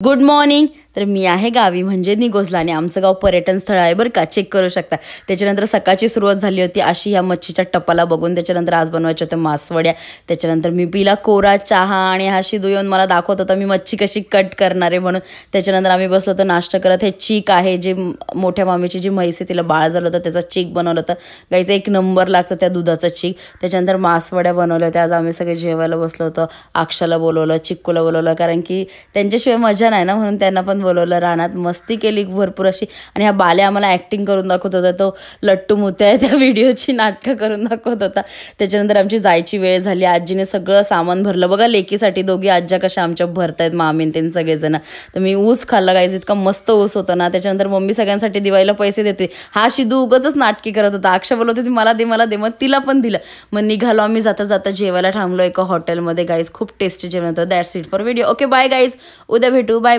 Good morning. तर मी आहे गावी म्हणजे निगोजला आणि आमचं गाव पर्यटन स्थळ आहे बरं का, चेक करू शकता. त्याच्यानंतर सकाळची सुरुवात झाली होती अशी या मच्छीच्या टपाला बघून. त्याच्यानंतर आज बनवायच्या होत्या मासवड्या. त्याच्यानंतर मी पिला कोरा चहा आणि हा शिदू येऊन मला दाखवत होता मी मच्छी कशी कट करणार आहे म्हणून. त्याच्यानंतर आम्ही बसलो होतो नाश्ता करत. हे चीक आहे जे मोठ्या मामीची जी म्हैस आहे तिला बाळ झालं होतं त्याचा चीक बनवलं होतं गाईचं. एक नंबर लागतं त्या दुधाचं चीक. त्याच्यानंतर मासवड्या बनवल्या होत्या. आज आम्ही सगळे जेवायला बसलो होतो. अक्षाला बोलवलं, चिक्कूला बोलवलं, कारण की त्यांच्याशिवाय मजा नाही ना म्हणून त्यांना पण बोलवलं. रानात मस्ती केली भरपूर अशी. आणि हा बाल्या आम्हाला ॲक्टिंग करून दाखवत होता. तो लट्टू मुत्या त्या व्हिडिओची नाटकं करून दाखवत होता. त्याच्यानंतर आमची जायची वेळ झाली. आजीने सगळं सामान भरलं बघा लेकीसाठी. दोघी आज्या कशा आमच्या भरतायत, मामीन त्यांनी सगळेजण. तर मी ऊस खाल्ला गायचं, इतका मस्त ऊस होता ना. त्याच्यानंतर मम्मी सगळ्यांसाठी दिवाळीला पैसे देते. हा शिदू उगाचच नाटकी करत होता. अक्षय बोलत होती मला दे मला दे, मग तिला पण दिलं. मग निघालो आम्ही. जाता जाता जेवायला थांबलो एका हॉटेलमध्ये गाईज. खूप टेस्टी जेवण होतं. That's it for video. Okay bye guys, उद्या भेटू. बाय.